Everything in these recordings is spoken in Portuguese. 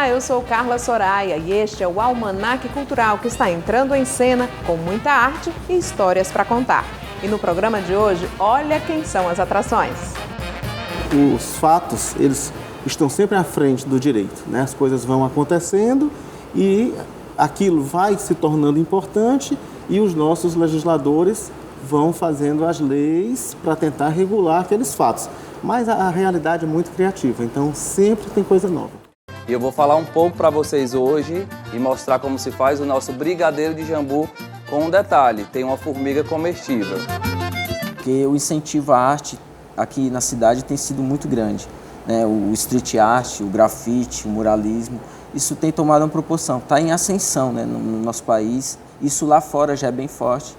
Olá, eu sou Carla Soraya e este é o Almanaque Cultural que está entrando em cena com muita arte e histórias para contar. E no programa de hoje, olha quem são as atrações. Os fatos, eles estão sempre à frente do direito, né? As coisas vão acontecendo e aquilo vai se tornando importante e os nossos legisladores vão fazendo as leis para tentar regular aqueles fatos. Mas a realidade é muito criativa, então sempre tem coisa nova. E eu vou falar um pouco para vocês hoje e mostrar como se faz o nosso brigadeiro de jambu com um detalhe, tem uma formiga comestível. Porque o incentivo à arte aqui na cidade tem sido muito grande, né? O street art, o grafite, o muralismo, isso tem tomado uma proporção, está em ascensão, né, no nosso país, isso lá fora já é bem forte.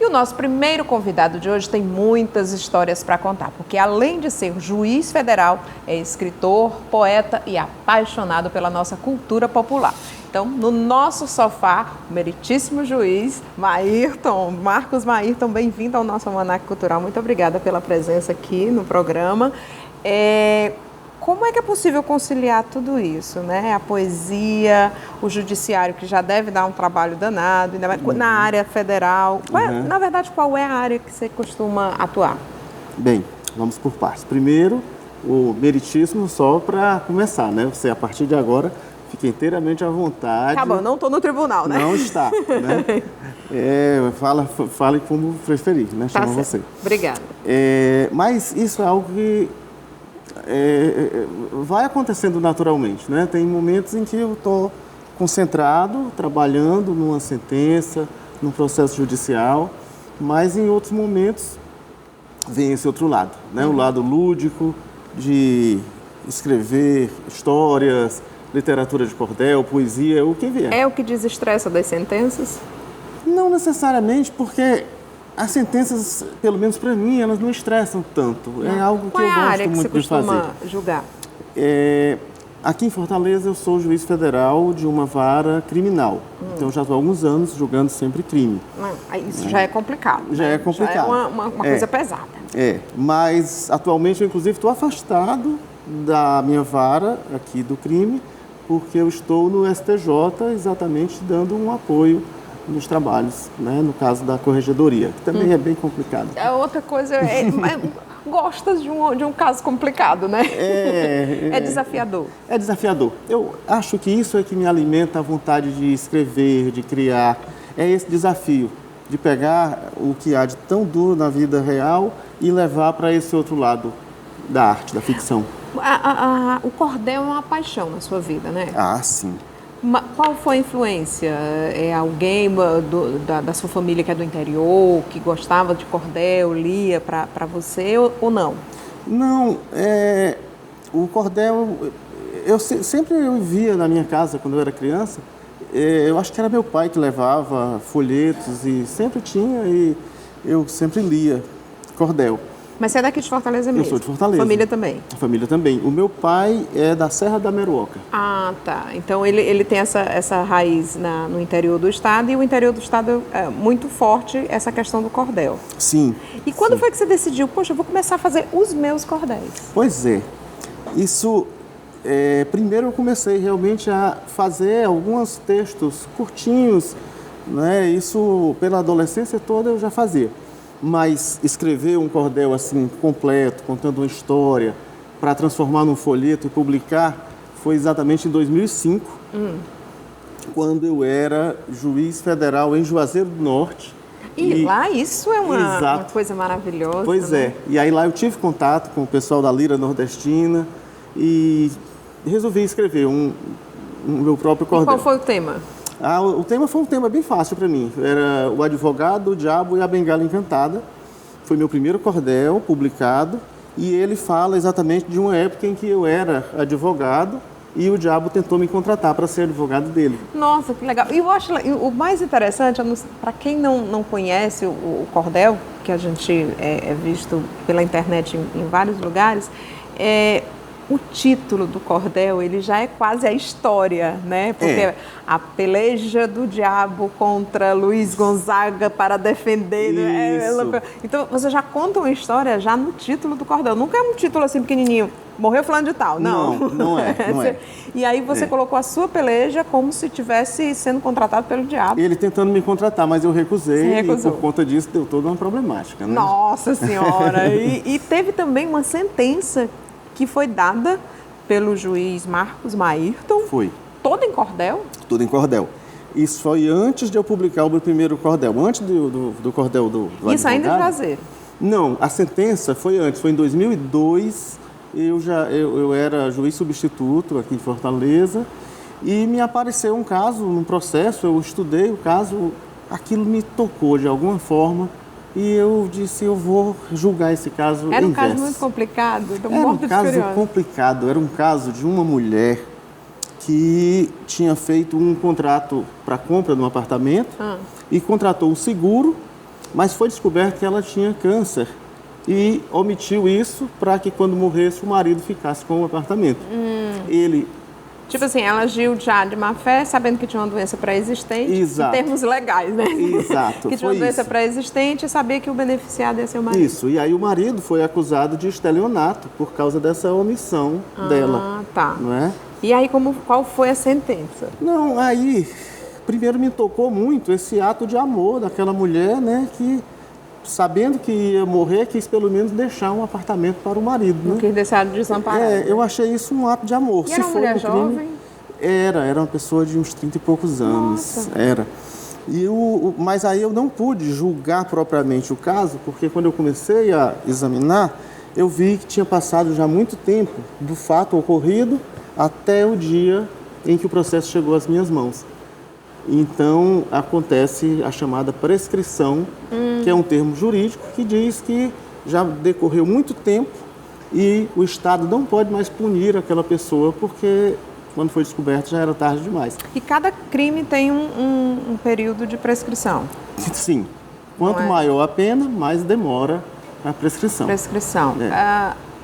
E o nosso primeiro convidado de hoje tem muitas histórias para contar, porque além de ser juiz federal, é escritor, poeta e apaixonado pela nossa cultura popular. Então, no nosso sofá, o meritíssimo juiz Marcos Maírton, bem-vindo ao nosso Almanaque Cultural. Muito obrigada pela presença aqui no programa. Como é que é possível conciliar tudo isso, né? A poesia, o judiciário, que já deve dar um trabalho danado, na área federal. Na verdade, qual é a área que você costuma atuar? Bem, vamos por partes. Primeiro, o meritíssimo, só para começar, né? Você, a partir de agora, fica inteiramente à vontade. Tá bom, não estou no tribunal, né? Não está, né? Fale como preferir, né? Chama você. Obrigada. Mas isso é algo que vai acontecendo naturalmente, né? Tem momentos em que eu estou concentrado, trabalhando numa sentença, num processo judicial, mas em outros momentos vem esse outro lado, né? O lado lúdico de escrever histórias, literatura de cordel, poesia, o que vier. É o que desestressa das sentenças? Não necessariamente, porque as sentenças, pelo menos para mim, elas não estressam tanto. É algo que eu gosto muito de fazer. Qual é a área que você costuma julgar? Aqui em Fortaleza eu sou juiz federal de uma vara criminal. Então eu já estou há alguns anos julgando sempre crime. Isso já é complicado. Já é complicado. Já é uma coisa pesada. Mas atualmente eu inclusive estou afastado da minha vara aqui do crime, porque eu estou no STJ exatamente dando um apoio nos trabalhos, né, no caso da corregedoria, que também é bem complicado. A outra coisa gostas de um caso complicado, né? É desafiador. É desafiador. Eu acho que isso é que me alimenta a vontade de escrever, de criar. É esse desafio de pegar o que há de tão duro na vida real e levar para esse outro lado da arte, da ficção. O cordel é uma paixão na sua vida, né? Ah, sim. Qual foi a influência? É alguém da sua família que é do interior, que gostava de cordel, lia para você ou não? Não, o cordel, sempre eu via na minha casa quando eu era criança, eu acho que era meu pai que levava folhetos e sempre tinha e eu sempre lia cordel. Mas você é daqui de Fortaleza mesmo? Eu sou de Fortaleza. Família também? A família também. O meu pai é da Serra da Meruoca. Ah, tá. Então ele tem essa raiz no interior do estado e o interior do estado é muito forte essa questão do cordel. Sim. E quando foi que você decidiu, poxa, eu vou começar a fazer os meus cordéis? Pois é. Isso, primeiro eu comecei realmente a fazer alguns textos curtinhos, né? Isso pela adolescência toda eu já fazia. Mas escrever um cordel assim completo, contando uma história, para transformar num folheto e publicar, foi exatamente em 2005, quando eu era juiz federal em Juazeiro do Norte. E lá isso é uma coisa maravilhosa. Pois né? é. E aí lá eu tive contato com o pessoal da Lira Nordestina e resolvi escrever um meu próprio cordel. E qual foi o tema? O tema foi um tema bem fácil para mim. Era O Advogado, o Diabo e a Bengala Encantada. Foi meu primeiro cordel publicado e ele fala exatamente de uma época em que eu era advogado e o diabo tentou me contratar para ser advogado dele. Nossa, que legal. E eu acho o mais interessante, para quem não conhece o cordel, que a gente é visto pela internet em vários lugares, o título do cordel, ele já é quase a história, né? Porque a peleja do diabo contra Luiz Gonzaga para defender... Então, você já conta uma história já no título do cordel. Nunca é um título assim pequenininho, morreu fulano de tal, não. Não é. E aí você colocou a sua peleja como se estivesse sendo contratado pelo diabo. Ele tentando me contratar, mas eu recusei. Você recusou. E por conta disso deu toda uma problemática, né? Nossa Senhora! E teve também uma sentença que foi dada pelo juiz Marcos Maírton. Foi. Toda em cordel? Tudo em cordel. Isso foi antes de eu publicar o meu primeiro cordel, antes do cordel do Isso advogado. ainda de Juazeiro? Não, a sentença foi antes, foi em 2002. Eu era juiz substituto aqui em Fortaleza e me apareceu um caso, um processo, eu estudei o caso, aquilo me tocou de alguma forma. E eu disse, eu vou julgar esse caso Era um inverso. caso muito complicado? Era um caso complicado, era um caso de uma mulher que tinha feito um contrato para compra de um apartamento e contratou o seguro, mas foi descoberto que ela tinha câncer e omitiu isso para que quando morresse o marido ficasse com o apartamento. Ele... Tipo assim, ela agiu já de má fé, sabendo que tinha uma doença pré-existente, Exato. em termos legais, né? Exato, que tinha uma doença pré-existente e sabia que o beneficiado ia ser o marido. Isso, e aí o marido foi acusado de estelionato por causa dessa omissão dela. Ah, tá. Não é? E aí, qual foi a sentença? Não, aí, primeiro me tocou muito esse ato de amor daquela mulher, né, que sabendo que ia morrer, quis pelo menos deixar um apartamento para o marido, né? Não quis deixar desamparado. Eu achei isso um ato de amor. E era uma mulher jovem? Era uma pessoa de uns 30 e poucos anos. Nossa. Era. Mas aí eu não pude julgar propriamente o caso, porque quando eu comecei a examinar, eu vi que tinha passado já muito tempo do fato ocorrido até o dia em que o processo chegou às minhas mãos. Então, acontece a chamada prescrição, que é um termo jurídico que diz que já decorreu muito tempo e o Estado não pode mais punir aquela pessoa porque, quando foi descoberto, já era tarde demais. E cada crime tem um período de prescrição? Sim. Quanto maior a pena, mais demora a prescrição.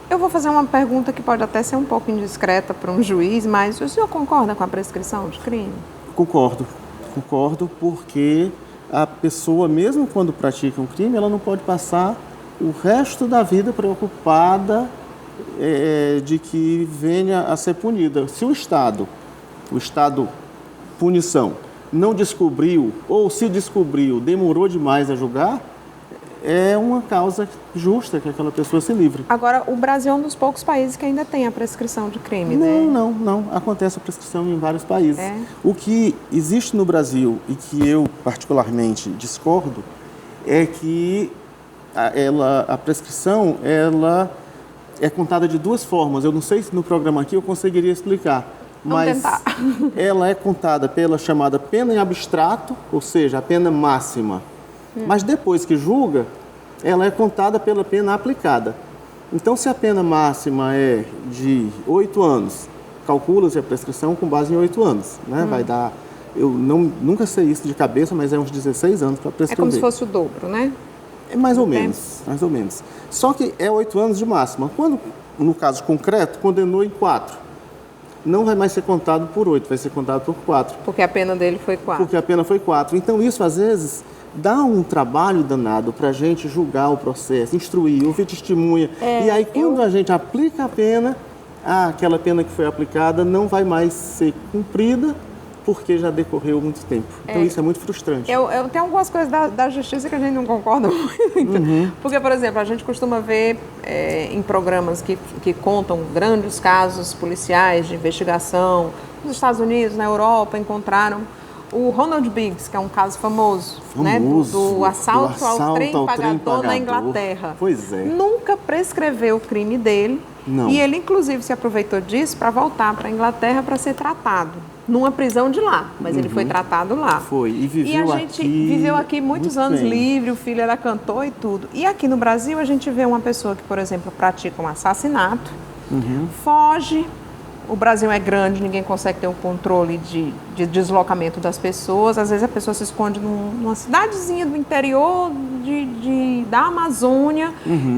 Eu vou fazer uma pergunta que pode até ser um pouco indiscreta para um juiz, mas o senhor concorda com a prescrição de crime? Concordo porque a pessoa, mesmo quando pratica um crime, ela não pode passar o resto da vida preocupada de que venha a ser punida. Se o Estado, punição, não descobriu, ou se descobriu, demorou demais a julgar, é uma causa justa que aquela pessoa se livre. Agora, o Brasil é um dos poucos países que ainda tem a prescrição de crime, né? Não. Acontece a prescrição em vários países. É. O que existe no Brasil e que eu particularmente discordo é que a prescrição ela é contada de duas formas. Eu não sei se no programa aqui eu conseguiria explicar. Vamos tentar. Ela é contada pela chamada pena em abstrato, ou seja, a pena máxima. Mas depois que julga, ela é contada pela pena aplicada. Então, se a pena máxima é de 8 anos, calcula-se a prescrição com base em 8 anos. Né? Vai dar, eu nunca sei isso de cabeça, mas é uns 16 anos para prescrever. É como se fosse o dobro, né? É mais ou menos. Só que é 8 anos de máxima. Quando, no caso concreto, condenou em 4, não vai mais ser contado por 8, vai ser contado por 4. Porque a pena dele foi 4. Porque a pena foi 4. Então, isso, às vezes, dá um trabalho danado para a gente julgar o processo, instruir, ouvir testemunha. E aí, quando a gente aplica a pena, aquela pena que foi aplicada não vai mais ser cumprida porque já decorreu muito tempo. Então, isso é muito frustrante. Eu tenho algumas coisas da justiça que a gente não concorda muito. Porque, por exemplo, a gente costuma ver em programas que contam grandes casos policiais de investigação. Nos Estados Unidos, na Europa, encontraram o Ronald Biggs, que é um caso famoso, né? Do assalto ao trem pagador na Inglaterra. Pois é. Nunca prescreveu o crime dele. Não. E ele, inclusive, se aproveitou disso para voltar para a Inglaterra para ser tratado. Numa prisão de lá, mas ele foi tratado lá. Foi, e viveu a gente viveu aqui muitos anos livre, o filho era cantor e tudo. E aqui no Brasil a gente vê uma pessoa que, por exemplo, pratica um assassinato, foge. O Brasil é grande, ninguém consegue ter um controle de deslocamento das pessoas. Às vezes a pessoa se esconde numa cidadezinha do interior da Amazônia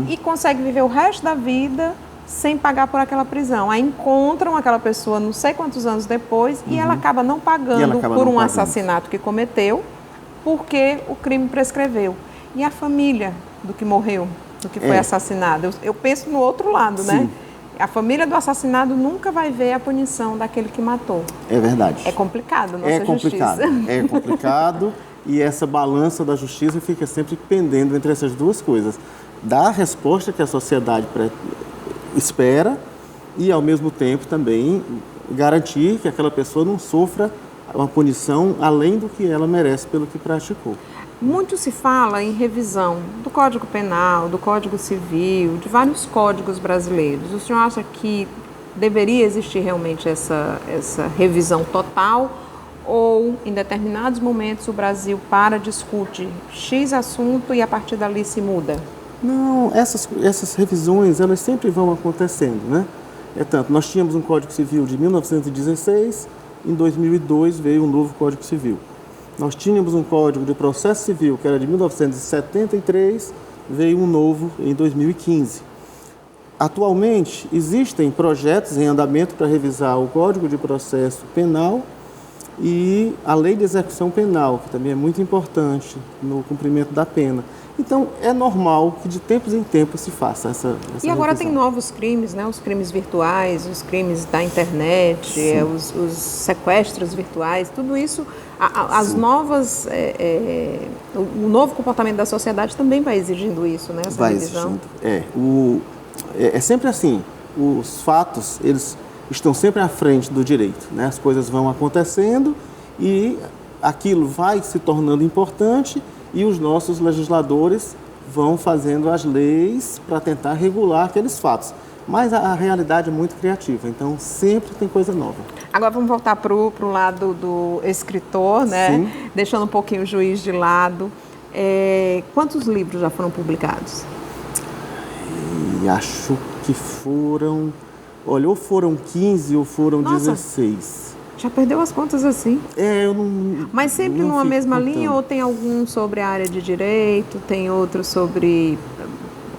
e consegue viver o resto da vida sem pagar por aquela prisão. Aí encontram aquela pessoa não sei quantos anos depois e ela acaba não pagando por um assassinato que cometeu, porque o crime prescreveu. E a família do que morreu, do que foi assassinado? Eu penso no outro lado, né? A família do assassinado nunca vai ver a punição daquele que matou. É verdade. É complicado a nossa justiça. É complicado e essa balança da justiça fica sempre pendendo entre essas duas coisas. Dar a resposta que a sociedade espera e, ao mesmo tempo, também garantir que aquela pessoa não sofra uma punição além do que ela merece pelo que praticou. Muito se fala em revisão do Código Penal, do Código Civil, de vários códigos brasileiros. O senhor acha que deveria existir realmente essa revisão total ou, em determinados momentos, o Brasil discute X assunto e a partir dali se muda? Não, essas revisões, elas sempre vão acontecendo, né? Nós tínhamos um Código Civil de 1916, em 2002 veio um novo Código Civil. Nós tínhamos um Código de Processo Civil, que era de 1973, veio um novo em 2015. Atualmente, existem projetos em andamento para revisar o Código de Processo Penal e a Lei de Execução Penal, que também é muito importante no cumprimento da pena. Então, é normal que de tempos em tempos se faça essa E agora revisão. tem novos crimes, né? Os crimes virtuais, os crimes da internet, os sequestros virtuais, tudo isso, as novas, o novo comportamento da sociedade também vai exigindo isso, né? Essa revisão. Exigindo. É sempre assim, os fatos, eles estão sempre à frente do direito, né? As coisas vão acontecendo e aquilo vai se tornando importante e os nossos legisladores vão fazendo as leis para tentar regular aqueles fatos. Mas a realidade é muito criativa, então sempre tem coisa nova. Agora vamos voltar para o lado do escritor, né? Sim. Deixando um pouquinho o juiz de lado. Quantos livros já foram publicados? E acho que foram... Olha, ou foram 15 ou foram 16. Já perdeu as contas assim? Eu não... Mas sempre não numa fico mesma contando. linha ou tem algum sobre a área de direito, tem outro sobre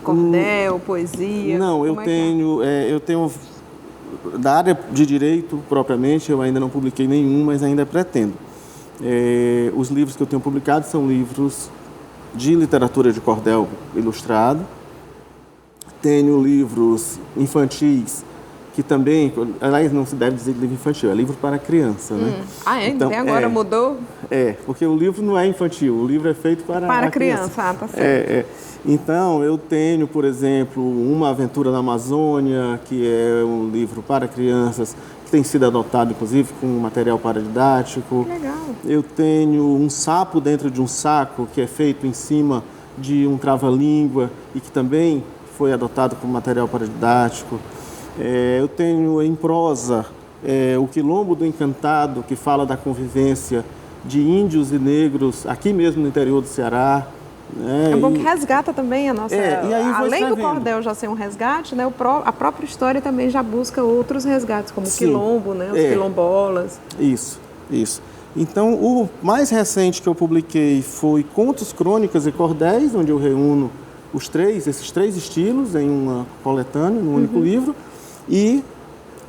cordel, poesia? Não, eu Como é que é? tenho da área de direito propriamente, eu ainda não publiquei nenhum, mas ainda pretendo. Os livros que eu tenho publicado são livros de literatura de cordel ilustrado. Tenho livros infantis, que também, aliás, não se deve dizer livro infantil, é livro para criança, né? Então, agora mudou? Porque o livro não é infantil, o livro é feito para a criança. Tá certo. Então, eu tenho, por exemplo, Uma Aventura na Amazônia, que é um livro para crianças, que tem sido adotado, inclusive, com material paradidático. Legal. Eu tenho Um Sapo Dentro de um Saco, que é feito em cima de um trava-língua e que também foi adotado com material paradidático. Eu tenho em prosa O Quilombo do Encantado, que fala da convivência de índios e negros aqui mesmo no interior do Ceará. É bom que resgata também a nossa... e aí além do cordel já ser um resgate, né, a própria história também já busca outros resgates, como o quilombo, né, os quilombolas. Isso. Então, o mais recente que eu publiquei foi Contos, Crônicas e Cordéis, onde eu reúno esses três estilos em uma coletânea, num único livro. E,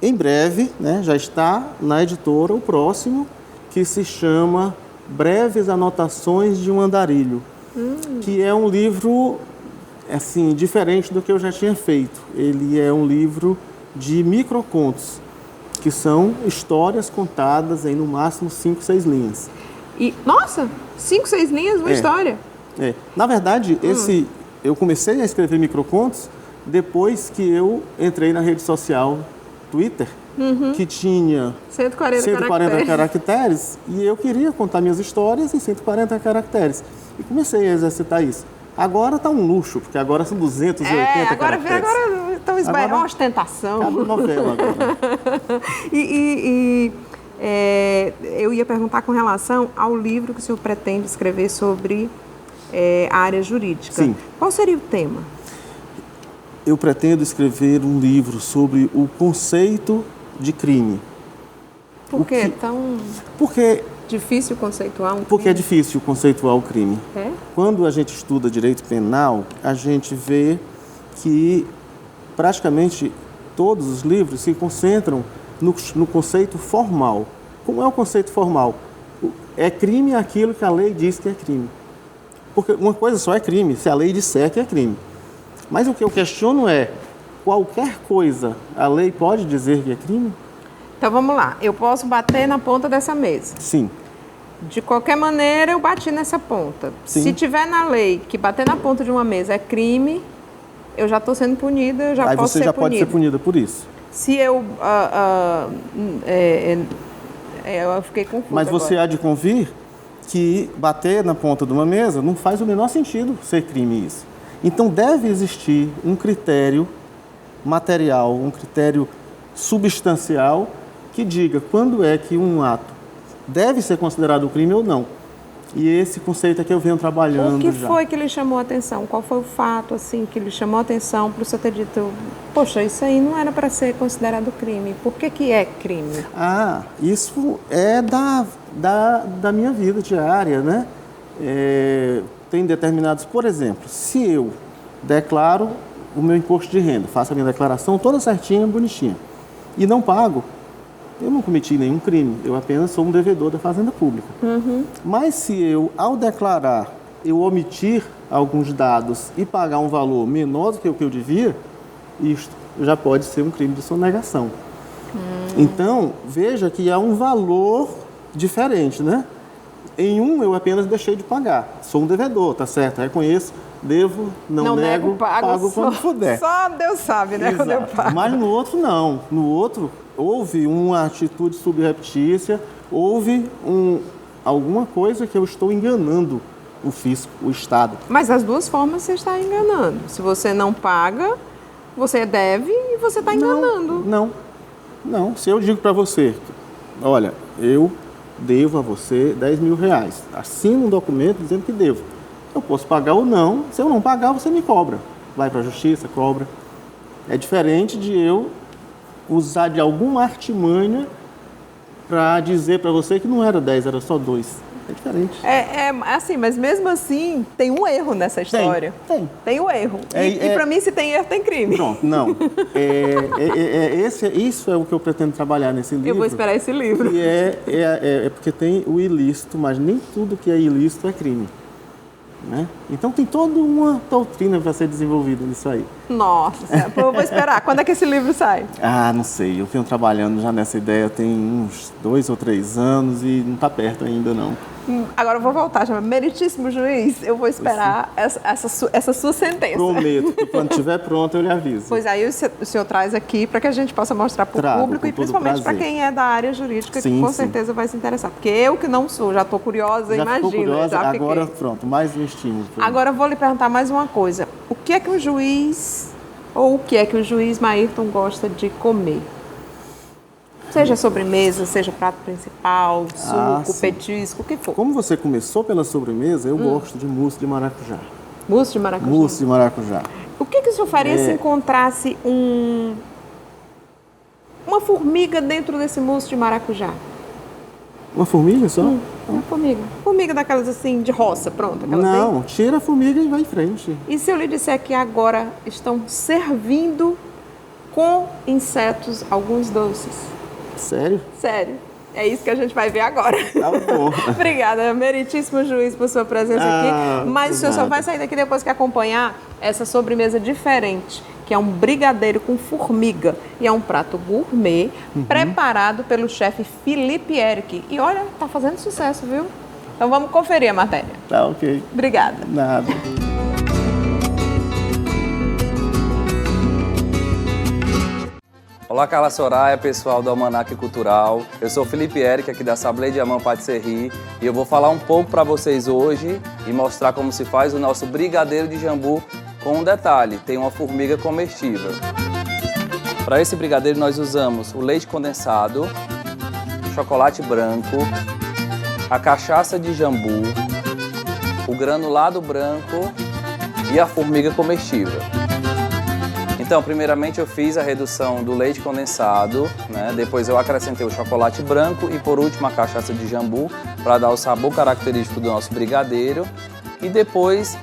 em breve, né, já está na editora o próximo, que se chama Breves Anotações de um Andarilho, que é um livro assim, diferente do que eu já tinha feito. Ele é um livro de microcontos, que são histórias contadas em, no máximo, 5, 6 linhas. E, nossa, 5, 6 linhas, uma história? Na verdade, eu comecei a escrever microcontos depois que eu entrei na rede social Twitter, que tinha 140 caracteres, e eu queria contar minhas histórias em 140 caracteres. E comecei a exercitar isso. Agora está um luxo, porque agora são 280 caracteres. Agora então é uma ostentação. Cabe novela agora. Eu ia perguntar com relação ao livro que o senhor pretende escrever sobre a área jurídica. Sim. Qual seria o tema? Eu pretendo escrever um livro sobre o conceito de crime. Por que é tão difícil conceituar um crime? Porque é difícil conceituar o crime. Quando a gente estuda direito penal, a gente vê que praticamente todos os livros se concentram no conceito formal. Como é o conceito formal? É crime aquilo que a lei diz que é crime. Porque uma coisa só é crime, se a lei disser que é crime. Mas o que eu questiono é, qualquer coisa a lei pode dizer que é crime? Então vamos lá, eu posso bater na ponta dessa mesa. Sim. De qualquer maneira, eu bati nessa ponta. Sim. Se tiver na lei que bater na ponta de uma mesa é crime, eu já estou sendo punida, eu já Aí posso você ser já punida. pode ser punida por isso. Se eu... eu fiquei confusa Mas você agora. há de convir que bater na ponta de uma mesa não faz o menor sentido ser crime isso. Então deve existir um critério material, um critério substancial que diga quando é que um ato deve ser considerado crime ou não. E esse conceito é que eu venho trabalhando O que já. foi que lhe chamou a atenção? Qual foi o fato assim que lhe chamou a atenção para o senhor ter dito, poxa, isso aí não era para ser considerado crime? Por que que é crime? Ah, isso é da minha vida diária, né? Tem determinados, por exemplo, se eu declaro o meu imposto de renda, faço a minha declaração toda certinha, bonitinha, e não pago, eu não cometi nenhum crime, eu apenas sou um devedor da Fazenda Pública. Mas se eu, ao declarar, eu omitir alguns dados e pagar um valor menor do que o que eu devia, isto já pode ser um crime de sonegação. Então, veja que há um valor diferente, né? Em um, eu apenas deixei de pagar. Sou um devedor, tá certo? Reconheço, devo, não nego, pago quando puder. Só Deus sabe, né, quando eu Exato. pago. Mas no outro, não. No outro, houve uma atitude subreptícia, houve alguma coisa que eu estou enganando o fisco, o Estado. Mas das duas formas você está enganando. Se você não paga, você deve e você está enganando. Não. Se eu digo para você, olha, eu devo a você 10 mil reais, assina um documento dizendo que devo. Eu posso pagar ou não, se eu não pagar, você me cobra. Vai para a justiça, cobra. É diferente de eu usar de alguma artimanha para dizer para você que não era 10, era só 2. É diferente. É assim, mas mesmo assim, tem um erro nessa história. Tem um erro. E para mim, se tem erro, tem crime. Pronto, não. Isso é o que eu pretendo trabalhar nesse livro. Eu vou esperar esse livro. E é porque tem o ilícito, mas nem tudo que é ilícito é crime. Né? Então tem toda uma doutrina para ser desenvolvida nisso aí. Nossa, eu vou esperar. Quando é que esse livro sai? Ah, não sei. Eu venho trabalhando já nessa ideia tem uns 2 ou 3 anos e não está perto ainda, não. Agora eu vou voltar, chama Meritíssimo Juiz. Eu vou esperar essa sua sentença. Prometo que quando estiver pronto eu lhe aviso. Pois aí o senhor traz aqui para que a gente possa mostrar para o público e principalmente para quem é da área jurídica, que com certeza vai se interessar. Porque eu que não sou, já estou curiosa, já imagina. Curiosa, já agora fiquei. Pronto, mais um estímulo. Agora eu vou lhe perguntar mais uma coisa. O que é que o juiz, ou o que é que o juiz Maírton gosta de comer? Seja sobremesa, seja prato principal, suco, petisco, o que for. Como você começou pela sobremesa, eu gosto de mousse de maracujá. Mousse de maracujá? Mousse de maracujá. O que o senhor faria se encontrasse uma formiga dentro desse mousse de maracujá? Uma formiga só? Uma formiga. Formiga daquelas assim, de roça, pronto. Não, tira a formiga e vai em frente. E se eu lhe disser que agora estão servindo com insetos alguns doces? Sério? Sério. É isso que a gente vai ver agora. Tá bom. Obrigada, meritíssimo juiz, por sua presença aqui. Mas o senhor só vai sair daqui depois que acompanhar essa sobremesa diferente, que é um brigadeiro com formiga. E é um prato gourmet, preparado pelo chefe Felipe Eric. E olha, tá fazendo sucesso, viu? Então vamos conferir a matéria. Tá ok. Obrigada. Nada. Olá, Carla Soraya, pessoal do Almanac Cultural. Eu sou Felipe Eric, aqui da Sablé Diamant Patisserie, e eu vou falar um pouco para vocês hoje e mostrar como se faz o nosso brigadeiro de jambu com um detalhe, tem uma formiga comestível. Para esse brigadeiro nós usamos o leite condensado, o chocolate branco, a cachaça de jambu, o granulado branco e a formiga comestível. Então, primeiramente eu fiz a redução do leite condensado, né? Depois eu acrescentei o chocolate branco e por último a cachaça de jambu para dar o sabor característico do nosso brigadeiro. E depois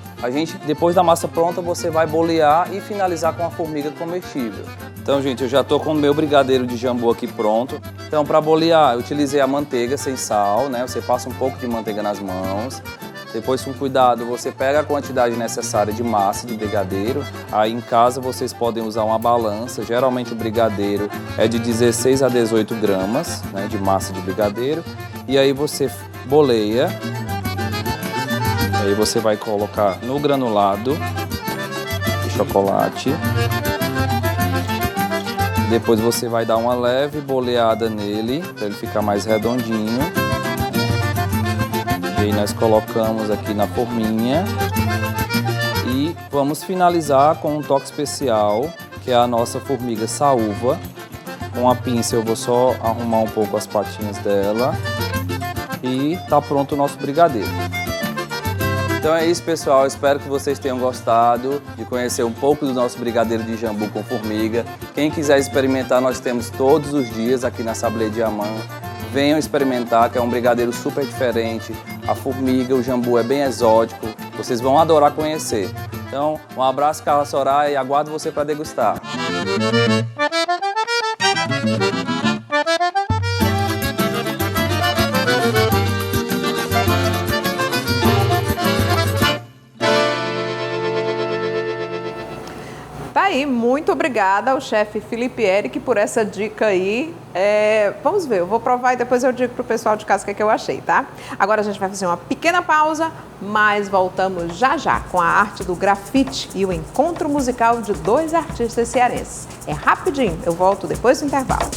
Depois da massa pronta, você vai bolear e finalizar com a formiga comestível. Então, gente, eu já tô com o meu brigadeiro de jambu aqui pronto. Então, para bolear, eu utilizei a manteiga sem sal, né? Você passa um pouco de manteiga nas mãos. Depois, com cuidado, você pega a quantidade necessária de massa de brigadeiro. Aí, em casa, vocês podem usar uma balança. Geralmente, o brigadeiro é de 16 a 18 gramas, né, de massa de brigadeiro. E aí, você boleia. Aí, você vai colocar no granulado de chocolate. Depois, você vai dar uma leve boleada nele, para ele ficar mais redondinho. E aí nós colocamos aqui na forminha e vamos finalizar com um toque especial, que é a nossa formiga saúva. Com a pinça eu vou só arrumar um pouco as patinhas dela e tá pronto o nosso brigadeiro. Então é isso, pessoal. Espero que vocês tenham gostado de conhecer um pouco do nosso brigadeiro de jambu com formiga. Quem quiser experimentar, nós temos todos os dias aqui na Sablé de Amã. Venham experimentar, que é um brigadeiro super diferente. A formiga, o jambu é bem exótico. Vocês vão adorar conhecer. Então, um abraço, Carla Soraya, e aguardo você para degustar. Tá aí, muito obrigada ao chefe Felipe Eric por essa dica aí. Vamos ver, eu vou provar e depois eu digo pro pessoal de casa o que eu achei, tá? Agora a gente vai fazer uma pequena pausa, mas voltamos já já com a arte do grafite e o encontro musical de 2 artistas cearenses. É rapidinho, eu volto depois do intervalo.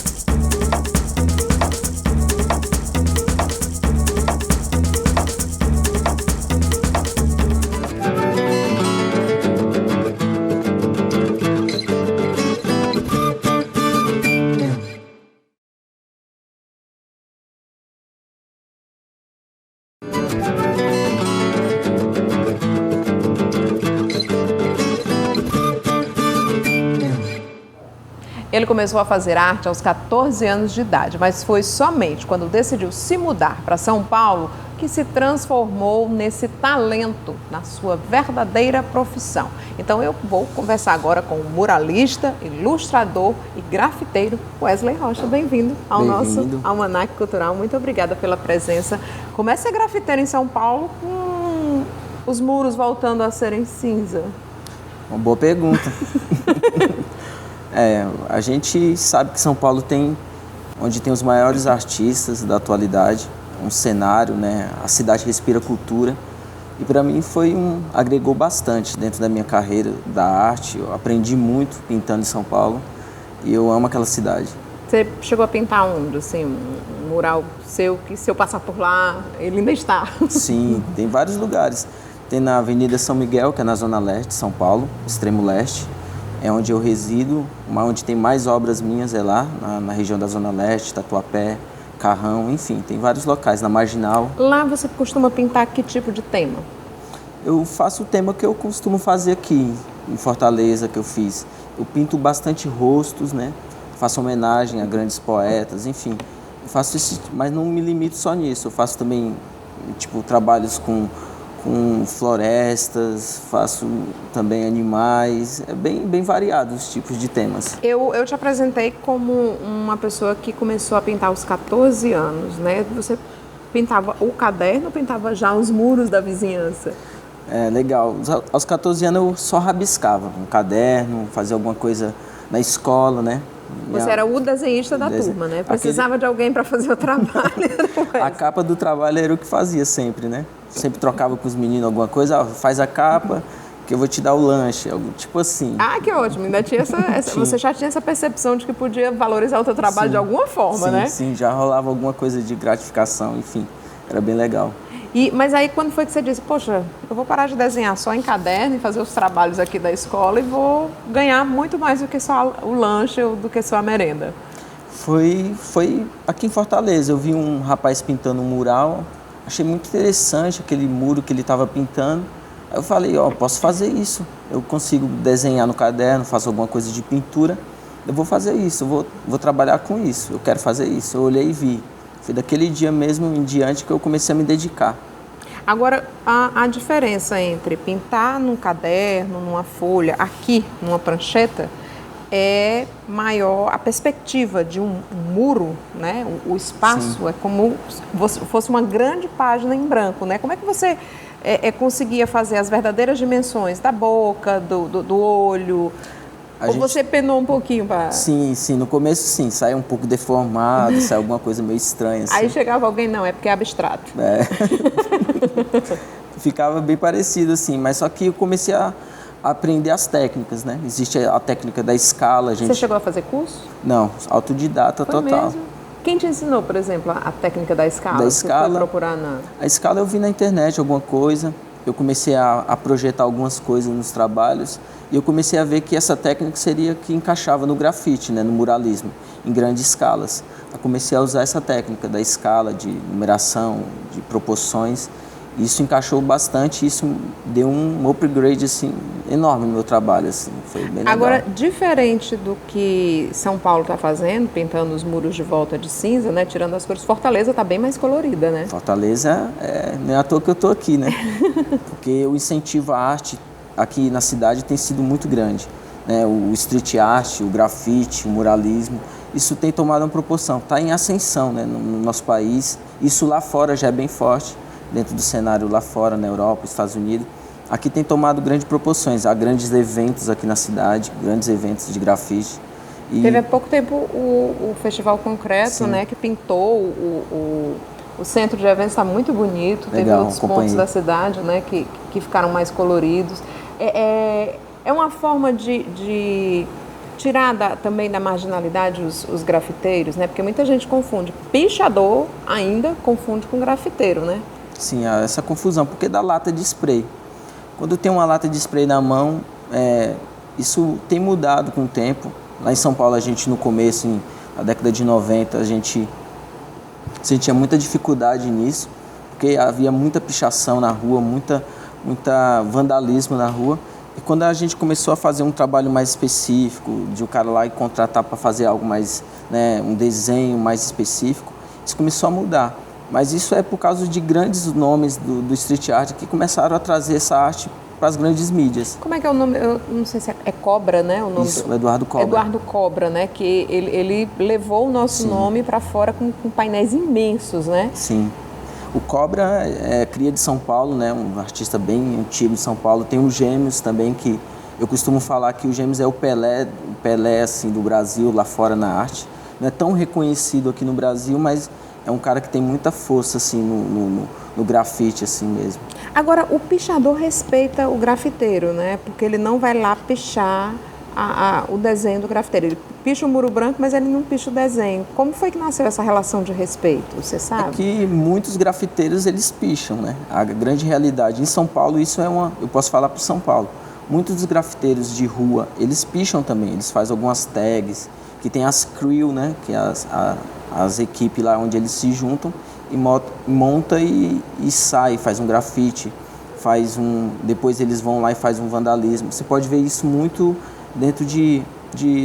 Ele começou a fazer arte aos 14 anos de idade, mas foi somente quando decidiu se mudar para São Paulo que se transformou nesse talento, na sua verdadeira profissão. Então eu vou conversar agora com o muralista, ilustrador e grafiteiro Wesley Rocha. Bem-vindo ao nosso Almanaque Cultural. Muito obrigada pela presença. Como é ser grafiteiro em São Paulo com os muros voltando a serem cinza? Uma boa pergunta. A gente sabe que São Paulo onde tem os maiores artistas da atualidade, um cenário, né? A cidade respira cultura e para mim agregou bastante dentro da minha carreira da arte. Eu aprendi muito pintando em São Paulo e eu amo aquela cidade. Você chegou a pintar onde, assim, um mural seu, que se eu passar por lá, ele ainda está? Sim, tem vários lugares. Tem na Avenida São Miguel, que é na Zona Leste de São Paulo, extremo leste. É onde eu resido, onde tem mais obras minhas é lá, na região da Zona Leste, Tatuapé, Carrão, enfim, tem vários locais, na Marginal. Lá você costuma pintar que tipo de tema? Eu faço o tema que eu costumo fazer aqui, em Fortaleza, que eu fiz. Eu pinto bastante rostos, né? Faço homenagem a grandes poetas, enfim. Eu faço isso, mas não me limito só nisso, eu faço também, trabalhos com florestas, faço também animais, é bem variado os tipos de temas. Eu te apresentei como uma pessoa que começou a pintar aos 14 anos, né? Você pintava o caderno ou pintava já os muros da vizinhança? Legal. Aos 14 anos eu só rabiscava um caderno, fazia alguma coisa na escola, né? Você era o desenhista da turma, né? Precisava de alguém para fazer o trabalho. A capa do trabalho era o que fazia sempre, né? Sempre trocava com os meninos alguma coisa, faz a capa que eu vou te dar o lanche, algo tipo assim. Ah, que ótimo. Ainda tinha você já tinha essa percepção de que podia valorizar o teu trabalho de alguma forma, né? Sim, já rolava alguma coisa de gratificação, enfim, era bem legal. Mas aí quando foi que você disse, poxa, eu vou parar de desenhar só em caderno e fazer os trabalhos aqui da escola e vou ganhar muito mais do que só o lanche ou do que só a merenda? Foi aqui em Fortaleza, eu vi um rapaz pintando um mural, achei muito interessante aquele muro que ele estava pintando. Aí eu falei, posso fazer isso, eu consigo desenhar no caderno, faço alguma coisa de pintura, eu vou fazer isso, eu vou trabalhar com isso, eu quero fazer isso. Eu olhei e vi. Foi daquele dia mesmo em diante que eu comecei a me dedicar. Agora, a diferença entre pintar num caderno, numa folha, aqui, numa prancheta, é maior a perspectiva de um muro, né? O espaço Sim. é como se fosse uma grande página em branco, né? Como é que você conseguia fazer as verdadeiras dimensões da boca, do olho? Ou você penou um pouquinho para... Sim, no começo sim, sai um pouco deformado, sai alguma coisa meio estranha. Assim. Aí chegava alguém, não, é porque é abstrato. Ficava bem parecido assim, mas só que eu comecei a aprender as técnicas, né? Existe a técnica da escala. Você chegou a fazer curso? Não, autodidata Foi total. Mesmo? Quem te ensinou, por exemplo, a técnica da escala? Da escala, você foi procurar A escala eu vi na internet alguma coisa, eu comecei a projetar algumas coisas nos trabalhos e eu comecei a ver que essa técnica seria que encaixava no grafite, né? No muralismo, em grandes escalas. Eu comecei a usar essa técnica da escala, de numeração, de proporções. Isso encaixou bastante, isso deu um upgrade assim, enorme no meu trabalho. Assim, foi bem legal. Agora, diferente do que São Paulo está fazendo, pintando os muros de volta de cinza, né, tirando as cores, Fortaleza está bem mais colorida, né? Fortaleza, não é à toa que eu estou aqui, né? Porque o incentivo à arte aqui na cidade tem sido muito grande. Né? O street art, o grafite, o muralismo, isso tem tomado uma proporção, está em ascensão, né, no nosso país. Isso lá fora já é bem forte. Dentro do cenário lá fora, na Europa, Estados Unidos. Aqui tem tomado grandes proporções. Há grandes eventos aqui na cidade, grandes eventos de grafite. Teve há pouco tempo o Festival Concreto, né, que pintou o centro de eventos, está muito bonito. Legal, teve outros pontos da cidade, né, que ficaram mais coloridos. É uma forma de tirar também da marginalidade os grafiteiros, né? Porque muita gente confunde. Pichador ainda confunde com grafiteiro, né? Sim, essa confusão, porque da lata de spray. Quando tem uma lata de spray na mão, isso tem mudado com o tempo. Lá em São Paulo, a gente no começo, na década de 90, a gente sentia muita dificuldade nisso, porque havia muita pichação na rua, muita vandalismo na rua. E quando a gente começou a fazer um trabalho mais específico, de um cara lá e contratar para fazer algo mais, né, um desenho mais específico, isso começou a mudar. Mas isso é por causa de grandes nomes do street art que começaram a trazer essa arte para as grandes mídias. Como é que é o nome? Eu não sei se é Cobra, né? O nome isso, Eduardo Cobra. Eduardo Cobra, né? Que ele levou o nosso nome para fora com painéis imensos, né? Sim. O Cobra é cria de São Paulo, né? Um artista bem antigo de São Paulo. Tem o Gêmeos também, que eu costumo falar que o Gêmeos é o Pelé assim, do Brasil, lá fora na arte. Não é tão reconhecido aqui no Brasil, mas é um cara que tem muita força assim, no grafite assim mesmo. Agora, o pichador respeita o grafiteiro, né? Porque ele não vai lá pichar o desenho do grafiteiro. Ele picha o muro branco, mas ele não picha o desenho. Como foi que nasceu essa relação de respeito? Você sabe? É que muitos grafiteiros, eles picham, né? A grande realidade. Em São Paulo, isso eu posso falar para São Paulo. Muitos dos grafiteiros de rua, eles picham também. Eles fazem algumas tags, que tem as crew, né? Que é as equipes lá onde eles se juntam e monta e sai, faz um grafite, depois eles vão lá e faz um vandalismo. Você pode ver isso muito dentro de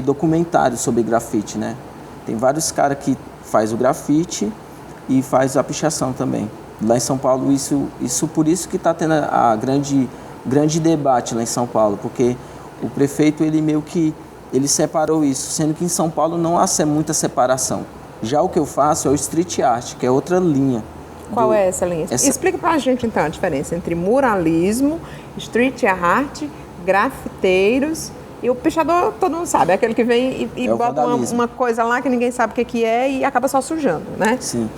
documentários sobre grafite, né? Tem vários caras que faz o grafite e faz a pichação também. Lá em São Paulo, por isso que está tendo a grande debate lá em São Paulo, porque o prefeito, ele meio que separou isso, sendo que em São Paulo não há muita separação. Já o que eu faço é o street art, que é outra linha. Qual é essa linha? Explica pra gente então a diferença entre muralismo, street art, grafiteiros e o pichador, todo mundo sabe, é aquele que vem e bota uma coisa lá que ninguém sabe o que é e acaba só sujando, né? Sim,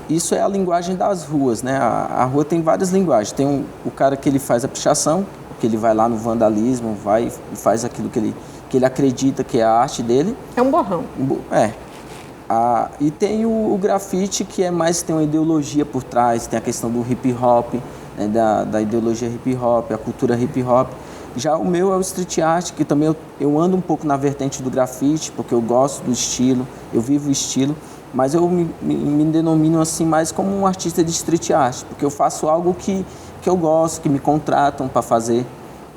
isso é a linguagem das ruas, né? A rua tem várias linguagens. Tem o cara que ele faz a pichação, que ele vai lá no vandalismo, vai e faz aquilo que ele acredita que é a arte dele. É um borrão. E tem o grafite, que tem uma ideologia por trás, tem a questão do hip hop, né, da ideologia hip hop, a cultura hip hop. Já o meu é o street art, que também eu ando um pouco na vertente do grafite, porque eu gosto do estilo, eu vivo o estilo, mas eu me denomino assim mais como um artista de street art, porque eu faço algo que eu gosto, que me contratam para fazer.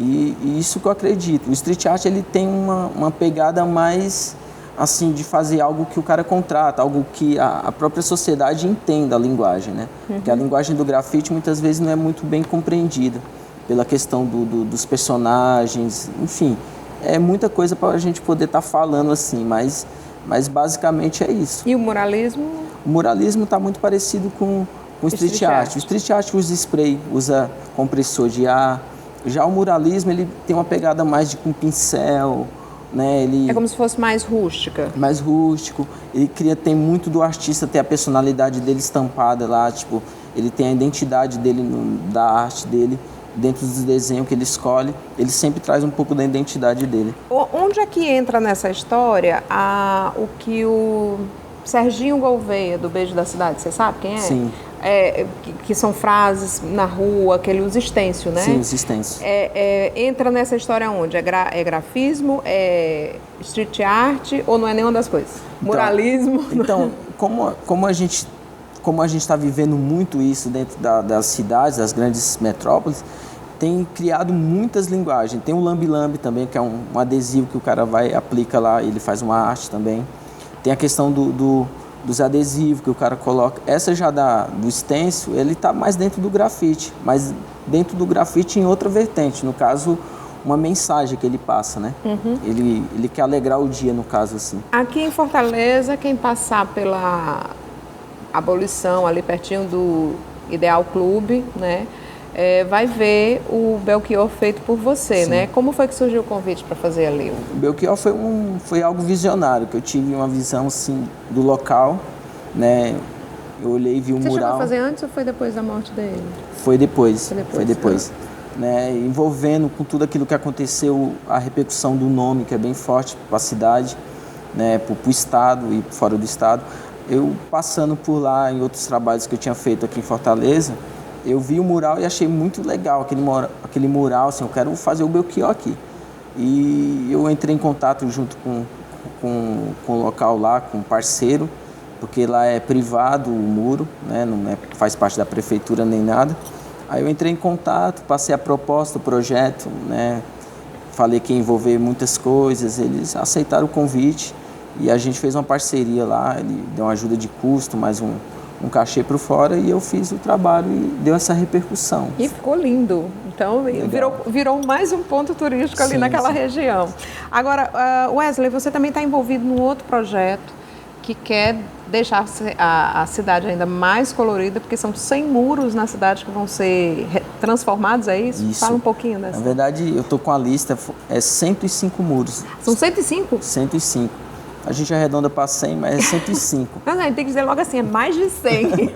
E isso que eu acredito. O street art ele tem uma pegada mais assim, de fazer algo que o cara contrata, algo que a própria sociedade entenda a linguagem, né? Porque a linguagem do grafite muitas vezes não é muito bem compreendida pela questão dos personagens, enfim, é muita coisa para a gente poder estar falando assim, mas basicamente é isso. E o muralismo? O muralismo está muito parecido com o street art. O street art usa spray, usa compressor de ar. Já o muralismo, ele tem uma pegada mais com pincel, né? Ele É como se fosse mais rústica. mais rústico. Ele tem muito do artista ter a personalidade dele estampada lá, tipo, ele tem a identidade dele da arte dele dentro dos desenhos que ele escolhe. Ele sempre traz um pouco da identidade dele. Onde é que entra nessa história o que o Serginho Gouveia, do Beijo da Cidade, você sabe quem é? Sim. Que são frases na rua, que ele usa stencil, né? Sim, os stencils. Entra nessa história onde? É grafismo, é street art ou não é nenhuma das coisas? Muralismo? Então, como a gente está vivendo muito isso dentro das cidades, das grandes metrópoles, tem criado muitas linguagens. Tem o lambe-lambe também, que é um adesivo que o cara aplica lá, ele faz uma arte também. Tem a questão dos adesivos que o cara coloca. Essa já do stencil, ele está mais dentro do grafite, mas dentro do grafite em outra vertente, no caso, uma mensagem que ele passa, né? Ele quer alegrar o dia, no caso, assim. Aqui em Fortaleza, quem passar pela Abolição, ali pertinho do Ideal Clube, né? Vai ver o Belchior feito por você, Sim. né? Como foi que surgiu o convite para fazer ali? O Belchior foi algo visionário, que eu tive uma visão, assim, do local, né? Eu olhei e vi o mural. Você chegou a fazer antes ou foi depois da morte dele? Foi depois. Né? Envolvendo com tudo aquilo que aconteceu, a repercussão do nome, que é bem forte para a cidade, né? Para o estado e fora do estado. Eu passando por lá em outros trabalhos que eu tinha feito aqui em Fortaleza, eu vi o mural e achei muito legal aquele mural, assim, eu quero fazer o Belchior aqui. E eu entrei em contato junto com o local lá, com o parceiro, porque lá é privado o muro, né? Não faz parte da prefeitura nem nada. Aí eu entrei em contato, passei a proposta, o projeto, né? Falei que ia envolver muitas coisas, eles aceitaram o convite e a gente fez uma parceria lá, ele deu uma ajuda de custo, mais um cachê para fora e eu fiz o trabalho e deu essa repercussão. E ficou lindo. Então, virou mais um ponto turístico ali naquela região. Agora, Wesley, você também está envolvido num outro projeto que quer deixar a cidade ainda mais colorida, porque são 100 muros na cidade que vão ser transformados, é isso? Isso. Fala um pouquinho dessa. Na verdade, eu estou com a lista, 105 muros. São 105? 105. A gente arredonda para 100, mas é 105. Não, tem que dizer logo assim, é mais de 100.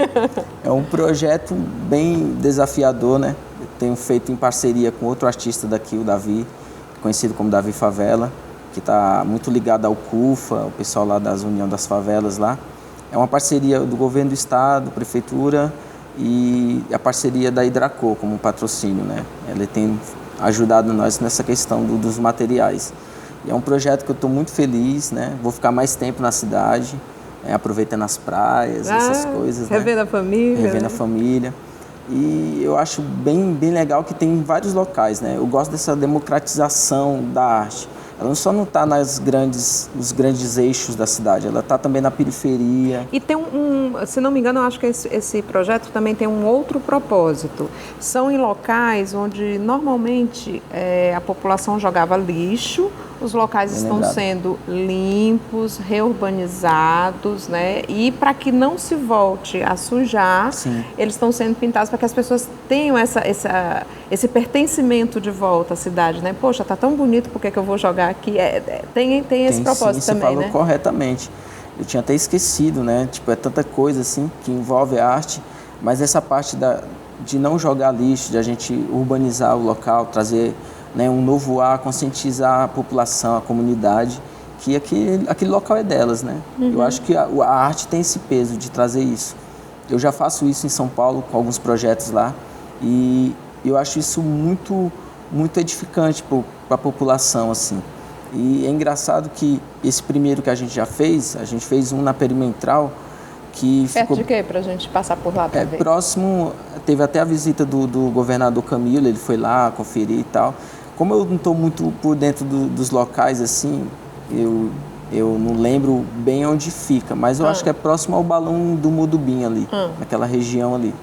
É um projeto bem desafiador, né? Eu tenho feito em parceria com outro artista daqui, o Davi, conhecido como Davi Favela, que está muito ligado ao CUFA, o pessoal lá das União das Favelas lá. É uma parceria do governo do estado, prefeitura e a parceria da Hidracor como patrocínio, né? Ele tem ajudado nós nessa questão dos materiais. E é um projeto que eu estou muito feliz, né? Vou ficar mais tempo na cidade, aproveitando as praias, essas coisas. Revendo a família. Revendo a família. E eu acho bem legal que tem vários locais, né? Eu gosto dessa democratização da arte. Ela só não está nos grandes eixos da cidade, ela está também na periferia. E tem se não me engano, eu acho que esse projeto também tem um outro propósito. São em locais onde normalmente a população jogava lixo, os locais estão sendo limpos, reurbanizados, né? E para que não se volte a sujar, Sim. Eles estão sendo pintados para que as pessoas tenham esse pertencimento de volta à cidade, né? Poxa, tá tão bonito, por que eu vou jogar aqui? Tem esse propósito sim, também, você falou né? corretamente. Eu tinha até esquecido, né? Tipo, é tanta coisa assim que envolve a arte, mas essa parte de não jogar lixo, de a gente urbanizar o local, trazer, né, um novo ar, conscientizar a população, a comunidade, que aquele local é delas, né? Eu acho que a arte tem esse peso de trazer isso. Eu já faço isso em São Paulo com alguns projetos lá e eu acho isso muito, muito edificante para a população, assim. E é engraçado que esse primeiro que a gente fez um na Perimetral, que Perto ficou... de quê? Para a gente passar por lá para ver. Próximo, teve até a visita do governador Camilo, ele foi lá conferir e tal. Como eu não estou muito por dentro dos locais, assim, eu Eu não lembro bem onde fica, mas eu acho que é próximo ao Balão do Mudubim ali, naquela região ali.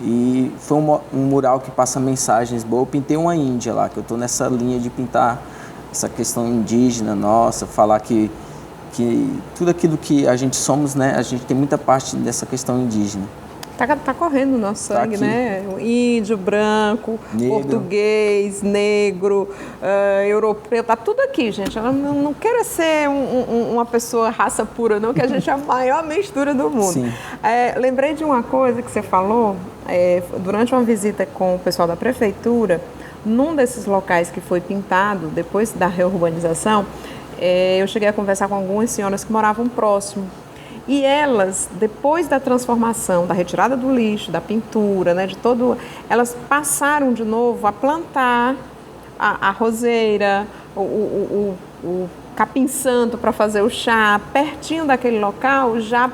E foi um mural que passa mensagens boas. Eu pintei uma índia lá, que eu estou nessa linha de pintar essa questão indígena nossa, falar que tudo aquilo que a gente somos, né, a gente tem muita parte dessa questão indígena. Tá correndo no nosso sangue, né? O índio, branco, negro, português, negro, europeu, tá tudo aqui, gente. Eu não quero ser uma pessoa raça pura, não, que a gente é a maior mistura do mundo. Lembrei de uma coisa que você falou, durante uma visita com o pessoal da prefeitura, num desses locais que foi pintado, depois da reurbanização, eu cheguei a conversar com algumas senhoras que moravam próximo. E elas, depois da transformação, da retirada do lixo, da pintura, né, elas passaram de novo a plantar a roseira, o capim-santo para fazer o chá, pertinho daquele local, já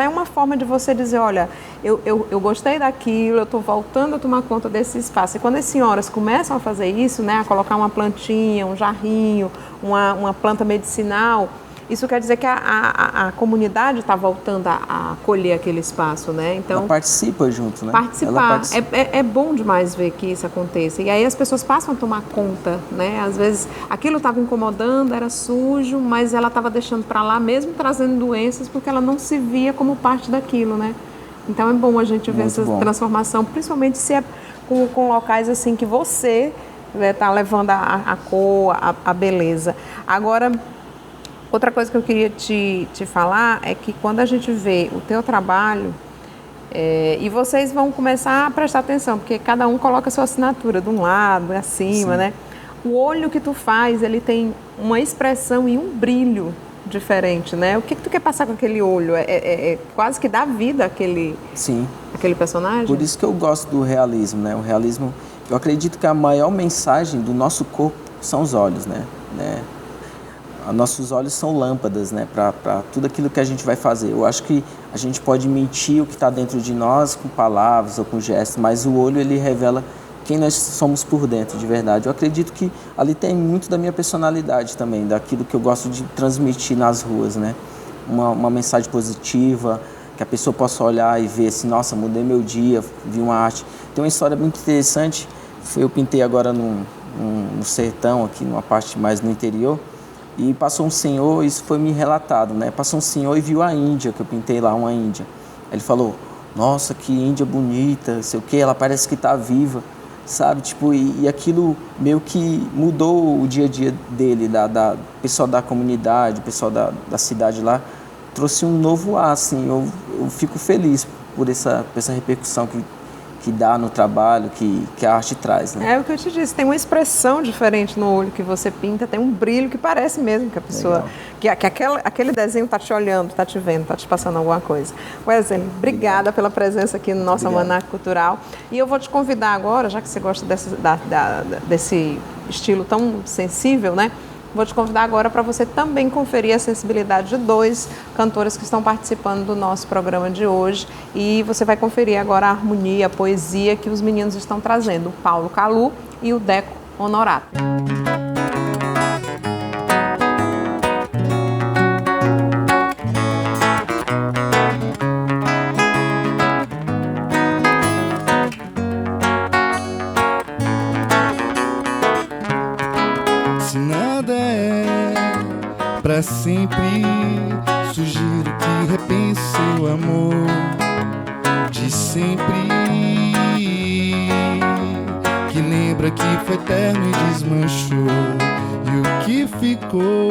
é uma forma de você dizer, olha, eu gostei daquilo, eu estou voltando a tomar conta desse espaço. E quando as senhoras começam a fazer isso, né, a colocar uma plantinha, um jarrinho, uma planta medicinal, isso quer dizer que a comunidade está voltando a acolher aquele espaço, né? Então, ela participa junto, né? Participar. É bom demais ver que isso aconteça. E aí as pessoas passam a tomar conta, né? Às vezes aquilo estava incomodando, era sujo, mas ela estava deixando para lá, mesmo trazendo doenças, porque ela não se via como parte daquilo, né? Então é bom a gente ver essa transformação, principalmente se é com locais assim que você está levando a cor, a beleza. Agora, outra coisa que eu queria te falar é que quando a gente vê o teu trabalho, e vocês vão começar a prestar atenção, porque cada um coloca a sua assinatura de um lado, acima, Sim. né? O olho que tu faz, ele tem uma expressão e um brilho diferente, né? O que tu quer passar com aquele olho? Quase que dá vida àquele personagem? Por isso que eu gosto do realismo, né? O realismo, eu acredito que a maior mensagem do nosso corpo são os olhos, né? Nossos olhos são lâmpadas, né, para tudo aquilo que a gente vai fazer. Eu acho que a gente pode mentir o que está dentro de nós com palavras ou com gestos, mas o olho, ele revela quem nós somos por dentro, de verdade. Eu acredito que ali tem muito da minha personalidade também, daquilo que eu gosto de transmitir nas ruas, né? Uma mensagem positiva, que a pessoa possa olhar e ver assim, nossa, mudei meu dia, vi uma arte. Tem uma história muito interessante, eu pintei agora no sertão, aqui numa parte mais no interior, e passou um senhor, isso foi me relatado, né? Passou um senhor e viu a Índia, que eu pintei lá, uma Índia. Ele falou, nossa, que Índia bonita, sei o quê, ela parece que está viva, sabe? Tipo, e aquilo meio que mudou o dia a dia dele, da pessoal da comunidade, o pessoal da cidade lá, trouxe um novo ar, assim, eu fico feliz por essa repercussão que dá no trabalho, que a arte traz, né? É o que eu te disse, tem uma expressão diferente no olho que você pinta, tem um brilho que parece mesmo que a pessoa, que aquele desenho está te olhando, está te vendo, está te passando alguma coisa. Wesley, obrigada pela presença aqui no nosso Almanaque Cultural. E eu vou te convidar agora, já que você gosta desse estilo tão sensível, né? Vou te convidar agora para você também conferir a sensibilidade de 2 cantores que estão participando do nosso programa de hoje. E você vai conferir agora a harmonia, a poesia que os meninos estão trazendo, o Paulo Calu e o Deco Honorato. Pra sempre, sugiro que repense seu amor de sempre, que lembra que foi eterno e desmanchou, e o que ficou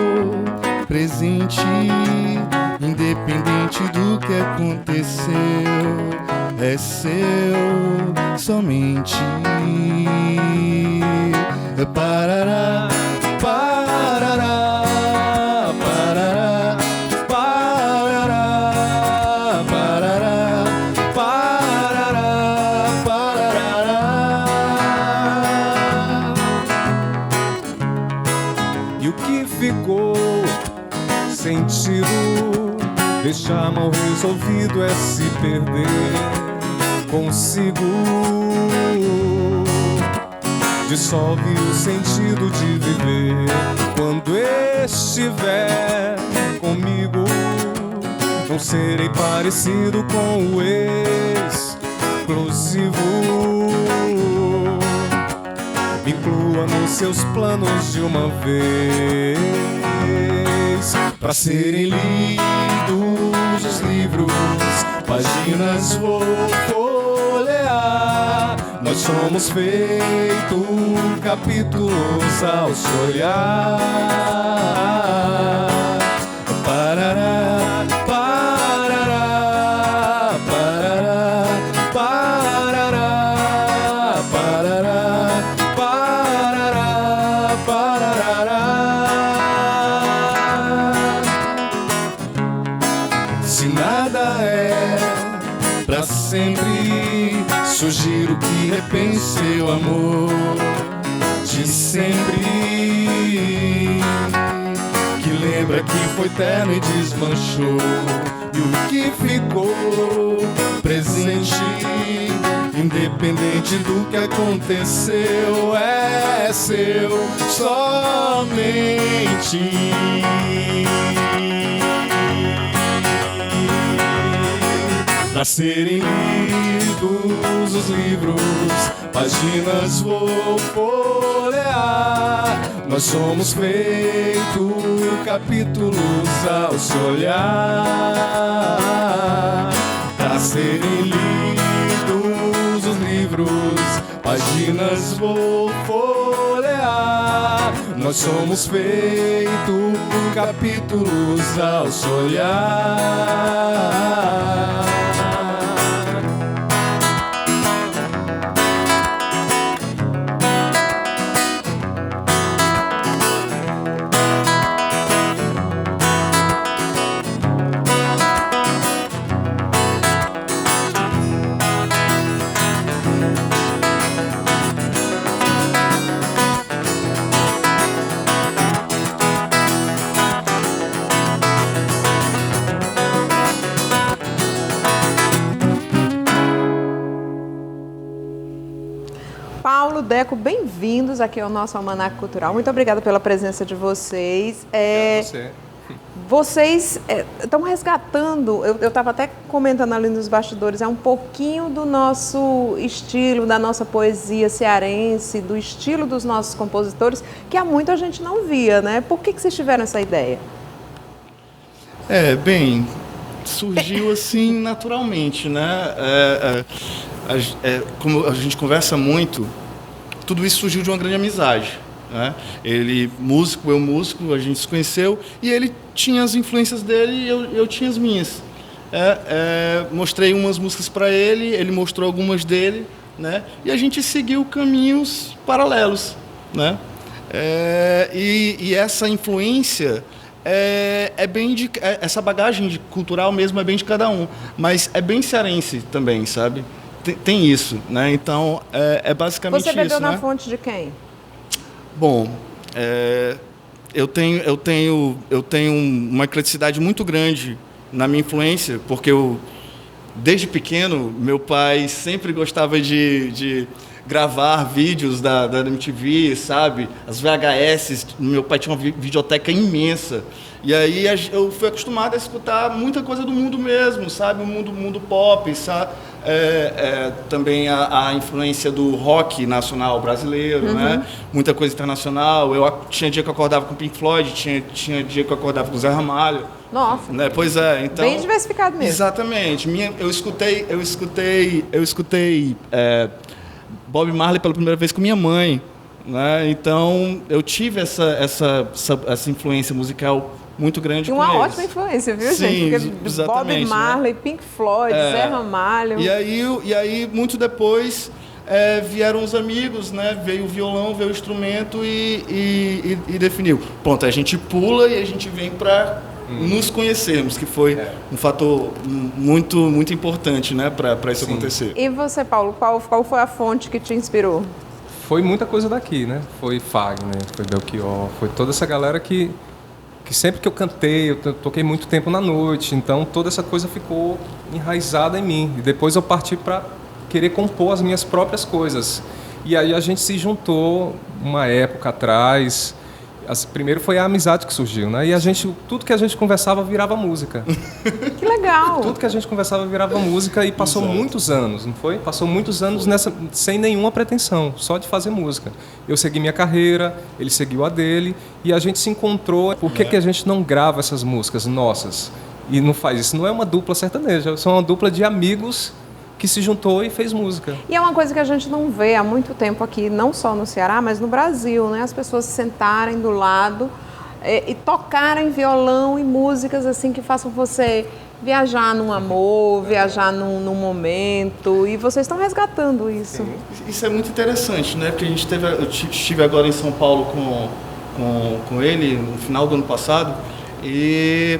presente, independente do que aconteceu, é seu somente. Parará, parará. Sentido, deixar mal resolvido é se perder consigo, dissolve o sentido de viver. quando estiver comigo, não serei parecido com o exclusivo. Me inclua nos seus planos de uma vez, pra serem lidos os livros, páginas vou folhear. Nós somos feitos capítulos ao se olhar. Parará, parará, parará, parará, parará, parará, parará. Se nada é pra sempre, sugiro que repense seu amor de sempre, que lembra que foi terno e desmanchou, e o que ficou presente, independente do que aconteceu, é seu somente. Pra serem lidos os livros, páginas vou folhear. Nós somos feitos capítulos ao se olhar. Pra serem lidos os livros, páginas vou folhear. Nós somos feitos capítulos ao se olhar. Paulo, Deco, bem-vindos aqui ao nosso Almanaque Cultural. Muito obrigada pela presença de vocês. Vocês estão resgatando, eu estava até comentando ali nos bastidores, um pouquinho do nosso estilo, da nossa poesia cearense, do estilo dos nossos compositores, que há muito a gente não via, né? Por que vocês tiveram essa ideia? Bem, surgiu assim naturalmente, né? Como a gente conversa muito, tudo isso surgiu de uma grande amizade, né? Ele músico, eu músico, a gente se conheceu e ele tinha as influências dele e eu tinha as minhas. Mostrei umas músicas para ele, ele mostrou algumas dele, né? E a gente seguiu caminhos paralelos, né? E essa influência essa bagagem cultural mesmo é bem de cada um, mas é bem cearense também, sabe? Tem isso, né? Então, basicamente isso. Você bebeu isso, na né? fonte de quem? Bom, eu tenho uma ecleticidade muito grande na minha influência, porque desde pequeno, meu pai sempre gostava de gravar vídeos da MTV, sabe? As VHS, meu pai tinha uma videoteca imensa. E aí eu fui acostumado a escutar muita coisa do mundo mesmo, sabe? O mundo pop, sabe? Também a influência do rock nacional brasileiro, né? Muita coisa internacional. Tinha dia que eu acordava com Pink Floyd, tinha dia que eu acordava com Zé Ramalho. Nossa. Né? Pois é, então... Bem diversificado mesmo. Exatamente. Eu escutei Bob Marley pela primeira vez com minha mãe, né? Então eu tive essa influência musical muito grande com eles. Uma ótima influência, viu, Sim, gente? Porque exatamente, Bob Marley, né? Pink Floyd, Zé Ramalho. E aí muito depois vieram os amigos, né? Veio o violão, veio o instrumento e definiu. Pronto, a gente pula e a gente vem para nos conhecermos, que foi um fator muito, muito importante, né? Para isso acontecer. E você, Paulo, qual foi a fonte que te inspirou? Foi muita coisa daqui, né? Foi Fagner, foi Belchior, foi toda essa galera que sempre que eu cantei, eu toquei muito tempo na noite, então toda essa coisa ficou enraizada em mim. E depois eu parti para querer compor as minhas próprias coisas. E aí a gente se juntou uma época atrás, Primeiro foi a amizade que surgiu, né? E tudo que a gente conversava virava música. Que legal! Tudo que a gente conversava virava música e passou muitos anos, não foi? Passou muitos anos sem nenhuma pretensão, só de fazer música. Eu segui minha carreira, ele seguiu a dele e a gente se encontrou. Por que a gente não grava essas músicas nossas? E não faz isso? Não é uma dupla sertaneja, são uma dupla de amigos que se juntou e fez música. E é uma coisa que a gente não vê há muito tempo aqui, não só no Ceará, mas no Brasil, né? As pessoas se sentarem do lado e tocarem violão e músicas assim que façam você viajar num amor, viajar num momento, e vocês estão resgatando isso. Sim. Isso é muito interessante, né? Porque eu estive agora em São Paulo com ele no final do ano passado e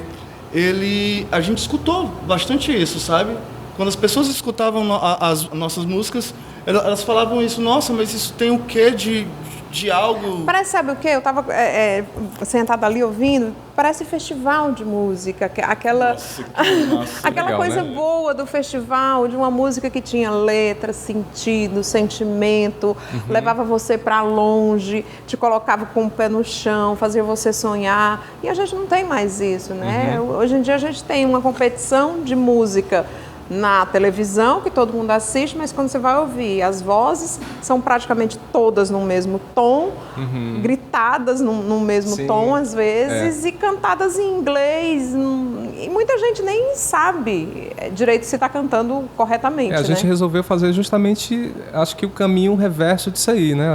a gente escutou bastante isso, sabe? Quando as pessoas escutavam as nossas músicas, elas falavam isso, nossa, mas isso tem o quê de algo... Parece, sabe o quê? Eu estava sentada ali ouvindo, parece festival de música, aquela legal, coisa né? boa do festival, de uma música que tinha letra, sentido, sentimento, levava você para longe, te colocava com o pé no chão, fazia você sonhar, e a gente não tem mais isso, né? Hoje em dia a gente tem uma competição de música na televisão, que todo mundo assiste, mas quando você vai ouvir, as vozes são praticamente todas no mesmo tom, gritadas no mesmo Sim, tom, às vezes, e cantadas em inglês. E muita gente nem sabe direito se está cantando corretamente, A gente né? resolveu fazer justamente, acho que o caminho reverso disso aí, né?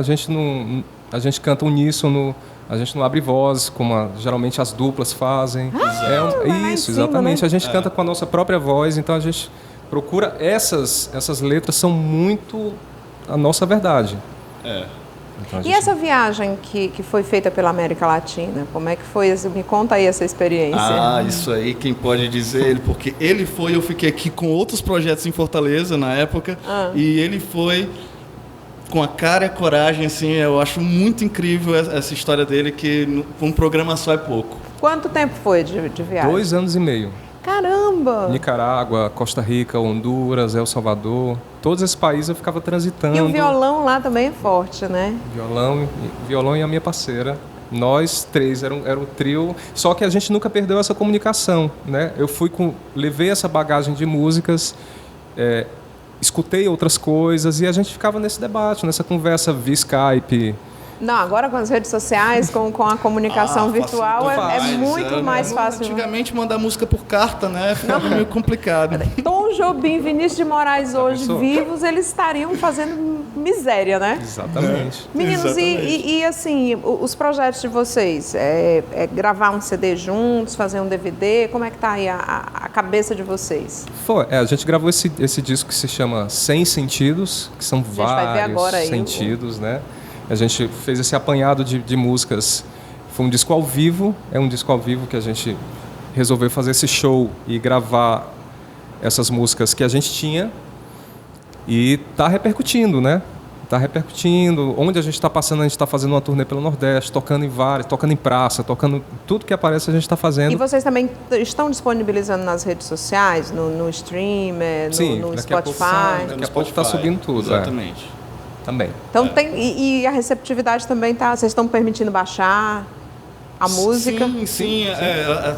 A gente canta uníssono, a gente não abre voz, como geralmente as duplas fazem. Isso, exatamente. Né? A gente canta com a nossa própria voz, então a gente procura... Essas letras são muito a nossa verdade. Então, E essa viagem que foi feita pela América Latina, como é que foi? Me conta aí essa experiência. Isso aí quem pode dizer ele, porque ele foi, eu fiquei aqui com outros projetos em Fortaleza na época, e ele foi com a cara e a coragem, assim, eu acho muito incrível essa história dele, que um programa só é pouco. Quanto tempo foi de viagem? 2 anos e meio. Caramba! Nicarágua, Costa Rica, Honduras, El Salvador, todos esses países eu ficava transitando. E o violão lá também é forte, né? Violão e a minha parceira. Nós três, era um trio, só que a gente nunca perdeu essa comunicação, né? Levei essa bagagem de músicas, escutei outras coisas e a gente ficava nesse debate, nessa conversa via Skype. Não, agora com as redes sociais, com a comunicação virtual, é muito mais fácil. Antigamente mandar música por carta, né? Ficava meio complicado. Tom Jobim, Vinícius de Moraes hoje vivos, eles estariam fazendo miséria, né? Exatamente. Meninos, e assim, os projetos de vocês? Gravar um CD juntos, fazer um DVD? Como é que tá aí a cabeça de vocês? A gente gravou esse disco que se chama 100 Sentidos, que são vários sentidos, né? A gente fez esse apanhado de músicas. Foi um disco ao vivo, é um disco ao vivo que a gente resolveu fazer esse show e gravar essas músicas que a gente tinha e tá repercutindo, né? Tá repercutindo. Onde a gente está passando, a gente está fazendo uma turnê pelo Nordeste, tocando em praça, tocando tudo que aparece a gente está fazendo. E vocês também estão disponibilizando nas redes sociais, no Streamer, no Spotify? Daqui a pouco está subindo tudo. Exatamente. Também. Então e a receptividade também tá? Vocês estão permitindo baixar a música? Sim.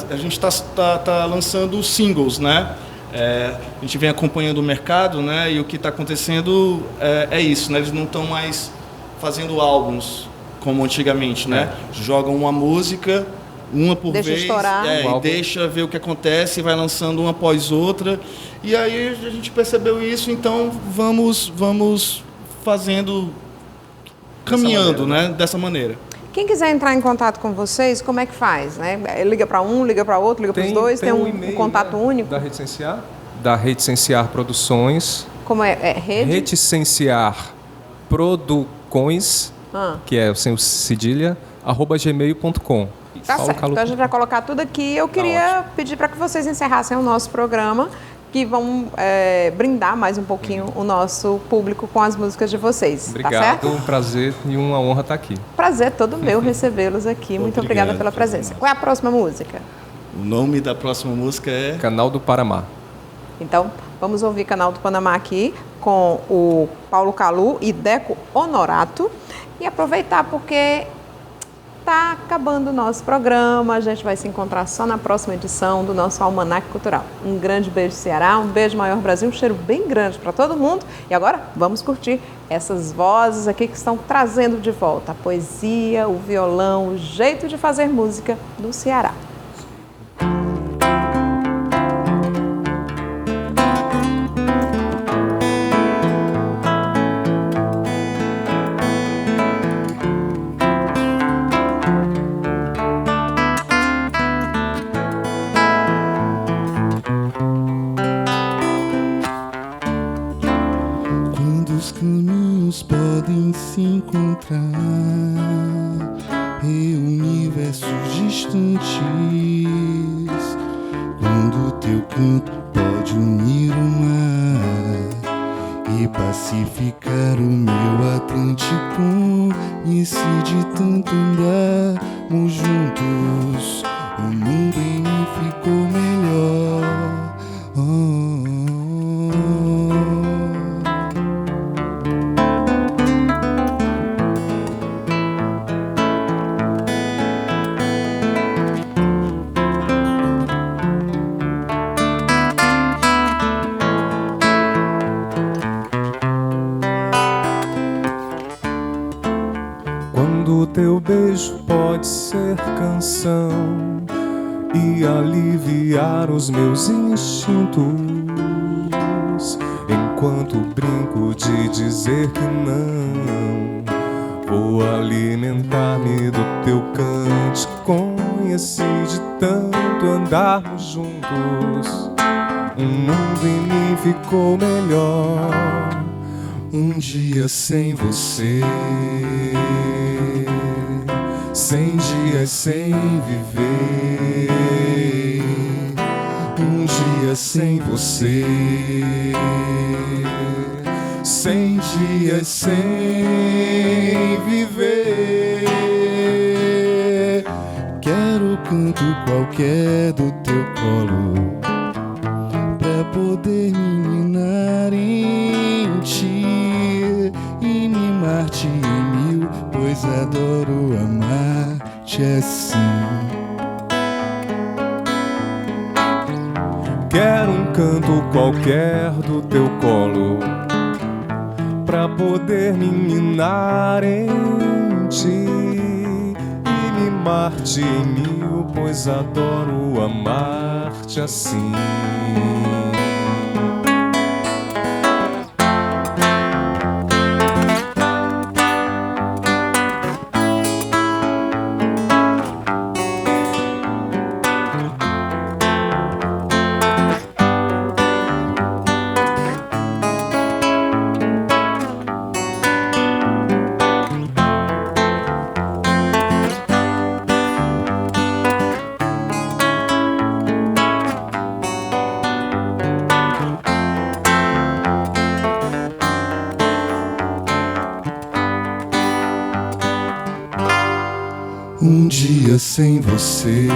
A gente tá lançando singles, né? A gente vem acompanhando o mercado, né? E o que está acontecendo é isso, né? Eles não estão mais fazendo álbuns como antigamente, né? Jogam uma música, uma por vez, estourar. E deixa ver o que acontece, vai lançando uma após outra. E aí a gente percebeu isso, então vamos caminhando, né? Dessa maneira. Quem quiser entrar em contato com vocês, como é que faz? Né? Liga para um, liga para outro, liga para os dois, tem um e-mail, contato único? Da Rede Cenciar? Da Rede Cenciar Produções. Como é? Rede? Rede Cenciar Producões, que é sem o cedilha, @gmail.com. Tá certo, então a gente vai colocar tudo aqui. Eu queria pedir para que vocês encerrassem o nosso programa, que vão brindar mais um pouquinho o nosso público com as músicas de vocês. Obrigado, tá certo? um prazer e uma honra estar aqui. Prazer todo meu recebê-los aqui. Muito obrigada pela presença. Qual é a próxima música? O nome da próxima música é Canal do Panamá. Então, vamos ouvir Canal do Panamá aqui com o Paulo Kalu e Deco Honorato e aproveitar porque tá acabando o nosso programa. A gente vai se encontrar só na próxima edição do nosso Almanaque Cultural. Um grande beijo, Ceará, um beijo, Maior Brasil, um cheiro bem grande para todo mundo. E agora vamos curtir essas vozes aqui que estão trazendo de volta a poesia, o violão, o jeito de fazer música do Ceará. Podem se encontrar em universos distantes, quando teu canto pode unir o mar e pacificar o meu Atlântico. E se de tanto andarmos juntos, o mundo em mim ficou melhor. Quando teu beijo pode ser canção e aliviar os meus instintos, enquanto brinco de dizer que não, vou alimentar-me do teu cântico. Conheci de tanto andarmos juntos, o mundo em mim ficou melhor. Um dia sem você, 100 dias sem viver. Um dia sem você, 100 dias sem viver. Quero canto qualquer do teu colo, pra poder me ninar em ti e mimar-te em mil, pois adoro amar-te assim. Quero um canto qualquer do teu colo, pra poder me ninar em ti e mimar-te em mil, pois adoro amar-te assim. Um dia sem você,